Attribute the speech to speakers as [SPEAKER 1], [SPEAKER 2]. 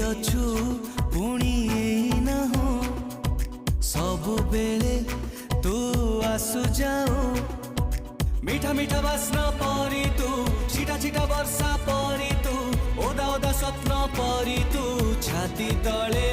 [SPEAKER 1] ଅଛୁ ପୁଣି ଏଇ ନାହୁଁ ସବୁବେଳେ ତୁ ଆସୁ ଯାଉ মিঠা মিঠা বাসনা পরি তু ছিটা ছিটা বর্ষা পরি তু ওদা ওদা স্বপ্ন পরি তু ছাতি তলে